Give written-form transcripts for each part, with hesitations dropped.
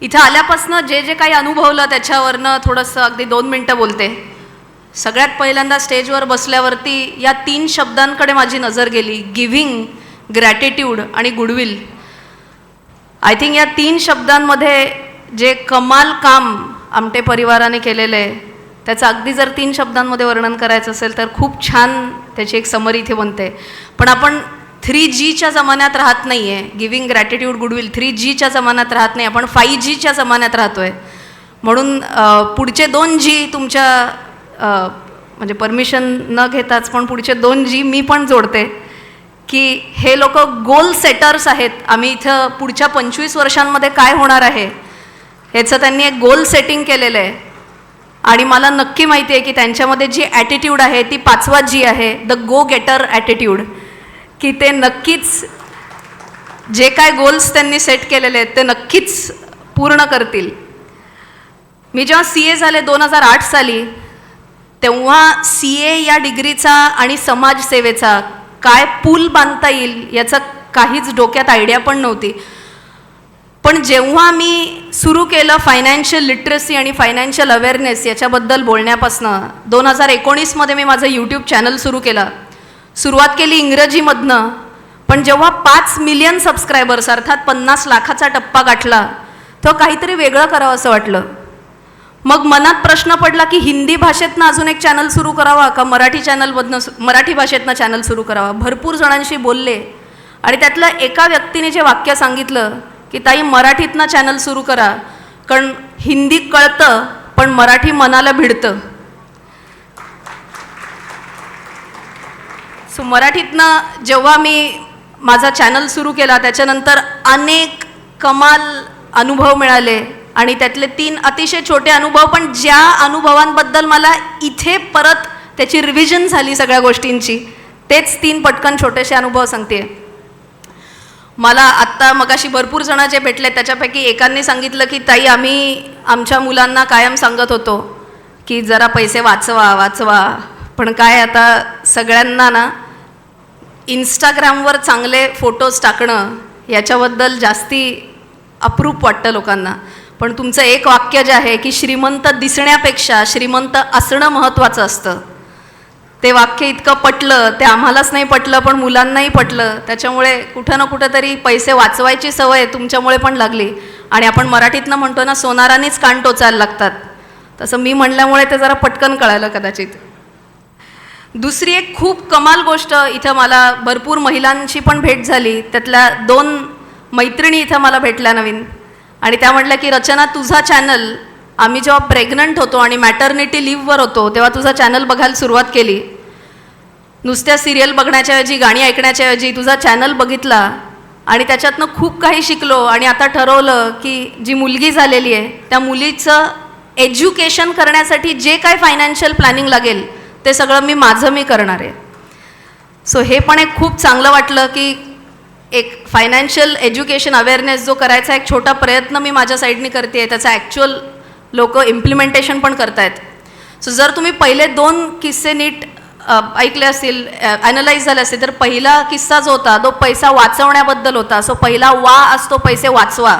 इथं आल्यापासून जे जे काही अनुभवलं त्याच्यावरनं थोडंसं अगदी 2 मिनटं बोलते. सगळ्यात पहिल्यांदा स्टेजवर बसल्यावरती या 3 शब्दांकडे माझी नजर गेली, गिव्हिंग, ग्रॅटिट्यूड आणि गुडविल. आय थिंक या 3 शब्दांमध्ये जे कमाल काम आमटे परिवाराने केलेलं आहे त्याचं अगदी जर 3 शब्दांमध्ये वर्णन करायचं असेल तर खूप छान त्याची एक समरी इथे बनते. पण आपण 3Gच्या जमान्यात राहत नाही आहे. गिव्हिंग, ग्रॅटिट्यूड, गुडविल 3Gच्या जमान्यात राहत नाही, आपण 5Gच्या जमान्यात राहतो आहे. म्हणून पुढचे 2G तुमच्या म्हणजे परमिशन न घेताच पण पुढचे 2G मी पण जोडते की हे लोक गोल सेटर्स आहेत. आम्ही इथं पुढच्या 25 वर्षांमध्ये काय होणार आहे ह्याचं त्यांनी एक गोल सेटिंग केलेलं आहे आणि मला नक्की माहिती आहे की त्यांच्यामध्ये जी ॲटिट्यूड आहे ती 5वा G आहे, द गो गेटर ॲटिट्यूड, की ते नक्कीच जे काय गोल्स त्यांनी सेट केलेले आहेत ते नक्कीच पूर्ण करतील. मी जेव्हा CA झाले 2008 साली तेव्हा CA या डिग्रीचा आणि समाजसेवेचा काय पूल बांधता येईल याचं काहीच डोक्यात आयडिया पण नव्हती. पण जेव्हा मी सुरू केलं फायनान्शियल लिटरसी आणि फायनान्शियल अवेअरनेस याच्याबद्दल बोलण्यापासनं 2019मध्ये मी माझं यूट्यूब चॅनल सुरू केलं. सुरुवात केली इंग्रजीमधनं, पण जेव्हा 5 मिलियन सबस्क्रायबर्स अर्थात 50 लाखाचा टप्पा गाठला तेव्हा काहीतरी वेगळं करावं असं वाटलं. मग मनात प्रश्न पडला की हिंदी भाषेतनं अजून एक चॅनल सुरू करावा का मराठी भाषेतनं चॅनल सुरू करावा. भरपूर जणांशी बोलले आणि त्यातलं एका व्यक्तीने जे वाक्य सांगितलं की ताई मराठीतनं चॅनल सुरू करा, कारण हिंदी कळतं पण मराठी मनाला भिडतं. सो मराठीतनं जेव्हा मी माझा चॅनल सुरू केला त्याच्यानंतर अनेक कमाल अनुभव मिळाले आणि त्यातले 3 अतिशय छोटे अनुभव, पण ज्या अनुभवांबद्दल मला इथे परत त्याची रिव्हिजन झाली सगळ्या गोष्टींची, तेच 3 पटकन छोटेसे अनुभव सांगते. मला आत्ता मगाशी भरपूर जण जे भेटले त्याच्यापैकी एकांनी सांगितलं की ताई आम्ही आमच्या मुलांना कायम सांगत होतो की जरा पैसे वाचवा वाचवा, पण काय आता सगळ्यांना ना इंस्टाग्रामवर चांगले फोटोज टाकणं याच्याबद्दल जास्ती अप्रूप वाटतं लोकांना. पण तुमचं एक वाक्य जे आहे की श्रीमंत दिसण्यापेक्षा श्रीमंत असणं महत्त्वाचं असतं, ते वाक्य इतकं पटलं. ते आम्हालाच नाही पटलं पण मुलांनाही पटलं. त्याच्यामुळे कुठं ना कुठं तरी पैसे वाचवायची सवय तुमच्यामुळे पण लागली. आणि आपण मराठीतनं म्हणतो ना सोनारानेच कान टोचायला लागतात, तसं मी म्हणल्यामुळे ते जरा पटकन कळालं कदाचित. दुसरी एक खूप कमाल गोष्ट, इथं मला भरपूर महिलांची पण भेट झाली. त्यातल्या 2 मैत्रिणी इथं मला भेटल्या नवीन आणि त्या म्हटल्या की रचना तुझा चॅनल आम्ही जेव्हा प्रेग्नंट होतो आणि मॅटर्निटी लिव्हवर होतो तेव्हा तुझा चॅनल बघायला सुरुवात केली. नुसत्या सिरियल बघण्याच्या ऐवजी गाणी ऐकण्याच्या ऐवजी तुझा चॅनल बघितला आणि त्याच्यातनं खूप काही शिकलो आणि आता ठरवलं की जी मुलगी झालेली आहे त्या मुलीचं एज्युकेशन करण्यासाठी जे काय फायनान्शियल प्लॅनिंग लागेल ते सगळं मी करणार आहे. सो हे पण एक खूप चांगलं वाटलं की एक फायनान्शियल एज्युकेशन अवेअरनेस जो करायचा एक छोटा प्रयत्न मी माझ्या साईडने करते आहे त्याचं ॲक्च्युअल लोक इम्प्लिमेंटेशन पण करतायत. सो जर तुम्ही पहिले 2 किस्से नीट ऐकले असतील, ॲनलाइज झाले असतील, तर पहिला किस्सा जो होता तो पैसा वाचवण्याबद्दल होता. सो पहिला वा असतो पैसे वाचवा,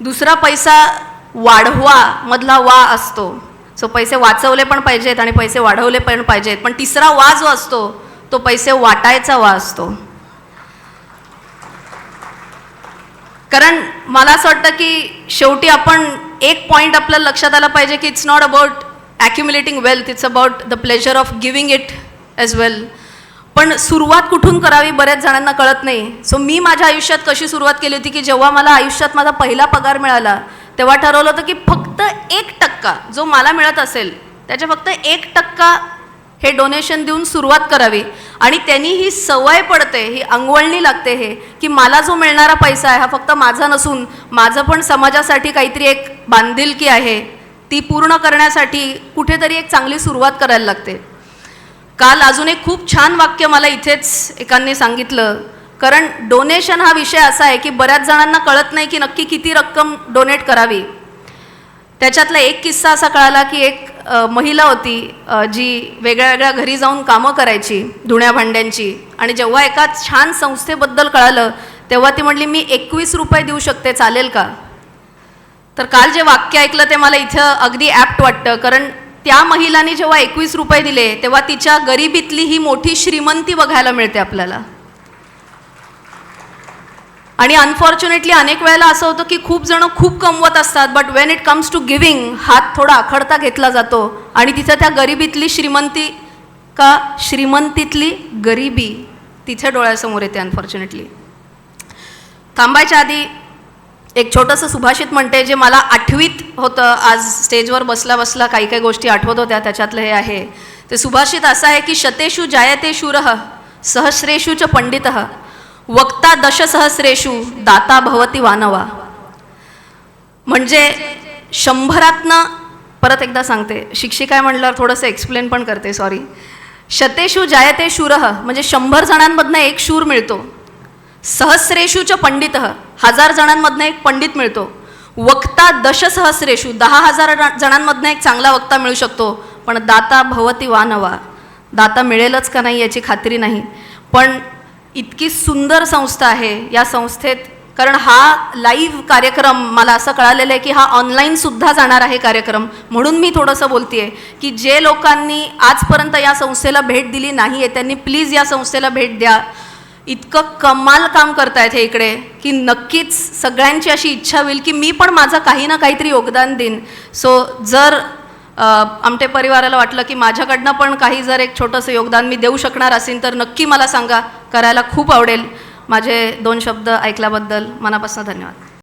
दुसरा पैसा वाढवा मधला वा असतो. सो पैसे वाचवले पण पाहिजेत आणि पैसे वाढवले पण पाहिजेत, पण तिसरा वा जो असतो तो पैसे वाटायचा वा असतो. कारण मला असं वाटतं की शेवटी आपण एक पॉईंट आपल्याला लक्षात आला पाहिजे की it's not about accumulating wealth, it's about the pleasure of giving it as well. पण सुरुवात कुठून करावी बऱ्याच जणांना कळत नाही. सो मी माझ्या आयुष्यात कशी सुरुवात केली होती की जेव्हा मला आयुष्यात माझा पहिला पगार मिळाला तेव्हा ठरवलं होतं की फक्त 1% जो मला मिळत असेल त्याच्या फक्त 1% हे डोनेशन देऊन सुरुवात करावी. आणि त्यांनी ही सवय पडते, ही अंगवळणी लागते हे की मला जो मिळणारा पैसा आहे हा फक्त माझा नसून माझं पण समाजासाठी काहीतरी एक बांधिलकी आहे, ती पूर्ण करण्यासाठी कुठेतरी एक चांगली सुरुवात करायला लागते. काल अजून एक खूप छान वाक्य मला इथेच एकांनी सांगितलं, कारण डोनेशन हा विषय असा आहे की बऱ्याच जणांना कळत नाही की नक्की किती रक्कम डोनेट करावी. त्याच्यातला एक किस्सा असा कळाला की एक महिला होती जी वेगळ्या वेगळ्या घरी जाऊन कामं करायची धुण्या भांड्यांची, आणि जेव्हा एका छान संस्थेबद्दल कळालं तेव्हा ती म्हटली मी 21 रुपये देऊ शकते, चालेल का? तर काल जे वाक्य ऐकलं ते मला इथं अगदी ॲप्ट वाटतं, कारण त्या महिलांनी जेव्हा 21 रुपये दिले तेव्हा तिच्या गरिबीतली ही मोठी श्रीमंती बघायला मिळते आपल्याला. आणि अनफॉर्च्युनेटली अनेक वेळेला असं होतं की खूप जण खूप कमवत असतात, but when it comes to giving हात थोडा आखडता घेतला जातो आणि तिथं त्या गरिबीतली श्रीमंती का श्रीमंतीतली गरिबी तिथे डोळ्यासमोर येते अनफॉर्च्युनेटली. थांबायच्या आधी एक छोटंसं सुभाषित म्हणते जे मला आठवीत होतं. आज स्टेजवर बसल्या बसल्या काही काही गोष्टी आठवत होत्या, त्याच्यातलं हे आहे. ते सुभाषित असं आहे की शतेषु जायते शूरः सहस्रेषु च पंडितः वक्ता दशसहस्रेषु दाता भवती वानवा. म्हणजे 100तनं, परत एकदा सांगते, शिक्षिका आहे म्हटल्यावर थोडंसं एक्सप्लेन पण करते, सॉरी. शतेषु जायते शूरः म्हणजे 100 जणांमधनं एक शूर मिळतो. सहस्रेषु च पंडितः 1000 जणांमधनं एक पंडित मिळतो. वक्ता दशसहस्रेषु 10,000 जणांमधनं एक चांगला वक्ता मिळू शकतो. पण दाता भवती वानवा, दाता मिळेलच का नाही याची खात्री नाही. पण इतकी सुंदर संस्था आहे या संस्थेत, कारण हा लाईव्ह कार्यक्रम मला असं कळालेलं आहे की हा ऑनलाईनसुद्धा जाणार आहे कार्यक्रम. म्हणून मी थोडंसं बोलते आहे की जे लोकांनी आजपर्यंत या संस्थेला भेट दिली नाही आहे त्यांनी प्लीज या संस्थेला भेट द्या. इतकं कमाल काम करतायत हे इकडे की नक्कीच सगळ्यांची अशी इच्छा होईल की मी पण माझं काही ना काहीतरी योगदान देईन. सो जर आमटे परिवाराला वाटलं की माझ्याकडनं पण काही जर एक छोटंसं योगदान मी देऊ शकणार असेल तर नक्की मला सांगा, करायला खूप आवडेल. माझे 2 शब्द ऐकल्याबद्दल मनापासून धन्यवाद.